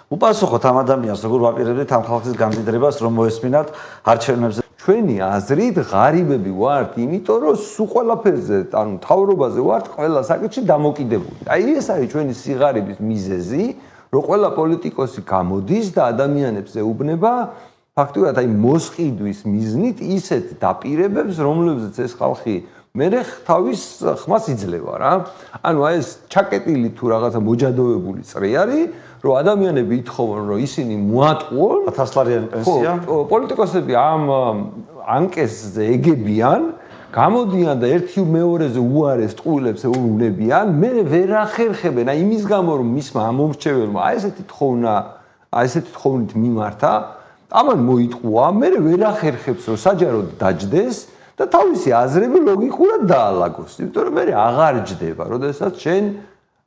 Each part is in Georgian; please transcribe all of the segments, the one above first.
უპასუხოთ ამ ადამიანს, როგორ ვაპირებდით ამ ხალხის გამდიდრებას, რომ მოესმინათ არჩევნებზე. ჩვენი აზრით ღარიბები ვართ, იმიტომ რომ სულ ყველაფერზე, ანუ მთავრობაზე ვართ ყველა საკითხში დამოკიდებული. აი ეს არის ჩვენი სიღარიბის მიზეზი, რომ ყველა პოლიტიკოსი გამოდის და ადამიანებს ეუბნება ფაქტობრივად აი მოსყიდვის მიზნით ისეთ დაპირებებს, რომლებზეც ეს ხალხი მერე თავის ხმას იძლევა რა. ანუ აი ეს ჩაკეტილი თუ რაღაცა მოჯადოებული წრი არის, რომ ადამიანები ითხოვენ, რომ ისინი მოატყუონ 1000 ლარიანი პენსია. პოლიტიკოსები ამ ანკესზე ეგებიან, გამოდიან და ერთი მეორეზე უარეს ტყუილებს ეუბნებიან, მე ვერ ახერხებენ, აი იმის გამო რომ მისმა ამომრჩეველმა აი ესეთი თხოვნით მიმართა, ამან მოიტყუა, მე ვერ ახერხებს რომ საჯაროდ დაჯდეს და თავისი აზრები ლოგიკურად დაალაგოს, იმიტომ რომ მე აღარ ჯდება, როდესაც შენ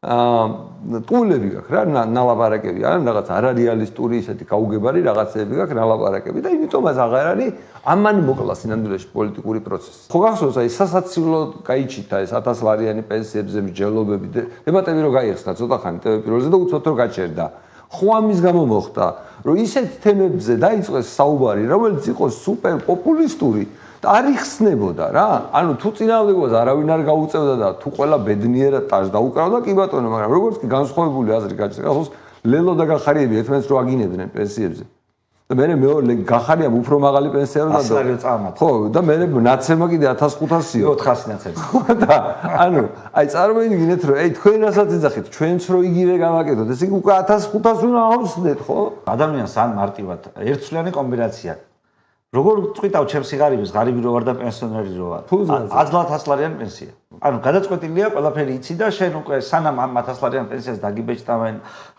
ტყუილები გაქვს რა, ნალაპარაკები არა, რაღაც არარეალისტური ისეთი გაუგებარი რაღაცები გაქვს ნალაპარაკები და იმიტომაც აღარ არის ამან მოკლა სინამდვილეში პოლიტიკური პროცესი. ხო გახსოვს აი სასაცილო გაიჩიტა ეს 1000 ლარიანი პენსიებზე მსჯელობები, დებატები რო გაიხსნა ცოტა ხანი ტელე პირველზე და უცბად რო გაჩერდა. ხო ამის გამო მოხდა, რომ ისეთ თემებზე დაიწყეს საუბარი, რომელიც იყო სუპერ პოპულისტური და არ იხსნებოდა რა. ანუ თუ წინააღმდეგობას არავინ არ გაუწევდა და თუ ყველა ბედნიერად ტაშ დაუკრავდა, კი ბატონო, მაგრამ როგორც კი განსხვავებული აზრი გაჩნდა, ახლა ლელო და გახარიები ერთმანეთს რო აგინებდნენ პენსიებზე. და მე მეორე გახარიამ უფრო მაღალი პენსია რო დადო. ხო, და მე ნაცემა კიდე 1500-იო. 400 ნაცემი. და ანუ აი წარმოიდგინეთ რომ აი თქვენ რასაც ეძახით, ჩვენც რო იგივე გავაკეთოთ, ესე იგი უკვე 1500 უნდა ავხსნეთ, ხო? ადამიანს ან მარტივად ერთწლიანი კომბინაცია. როგორ წვითავ ჩემს სიღარიბეს, ღარიბი რო ვარ და პენსიონერი რო ვარ. აზლად 1000 ლარიანი პენსია. ანუ გადაწყვეტილია ყველაფერი იცი და შენ უკვე სანამ ამ 1000 ლარიან პენსიას დაგიბეჭდავენ,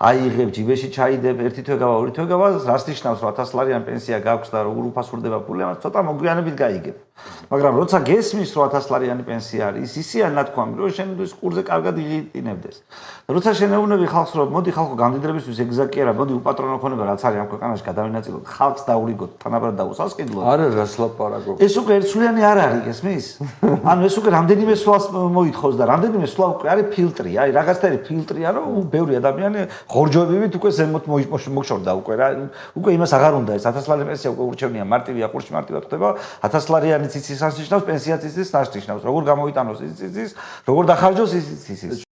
აიღებ ჯიბეში ჩაიდებ, ერთი თვე გავა, ორი თვე გავა, რას ნიშნავს რომ 1000 ლარიან პენსია გაქვს და როგორ უფასურდება ფული, ამას ცოტა მოგვიანებით გაიგებ. მაგრამ როცა გესმის რომ 1000 ლარიანი პენსია არის, ისია ნათქვამი რომ შენ ის კურზე კარგად იღიტინებდეს. როცა შენ ეუბნები ხალხს რომ მოდი ხალხო გამდიდრებისთვის ეგზაკი არა, მოდი უპატრონო ქონება რაც არის ამ ქვეყანაში გადავინაწილოთ, ხალხს დაურიგოთ, თანაბრად დაუსასყიდლოთ. არა, რას ლაპარაკობ. ეს უკვე ერთწლიანი არ არის, გესმის? ანუ ეს უკვე რამდენიმე სვლას მოითხოვს და რამდენიმე სვლა უკვე არის ფილტრი, აი რაღაცნაირი ფილტრია, რომ ბევრი ადამიანი ღორჯობებით უკვე ზემოთ მოშორდა უკვე რა. უკვე იმას აღარ უნდა ეს 1000 ლარიანი პენსია უკვე ურჩევნია, მარტივია, ყურში მარტივად ხდება. 1000 ლარიანი ციცის ნიშნავს, პენსია ციცის ნიშნავს. როგორ გამოიტანოს ის ციცის, როგორ დახარჯოს ის ციცის.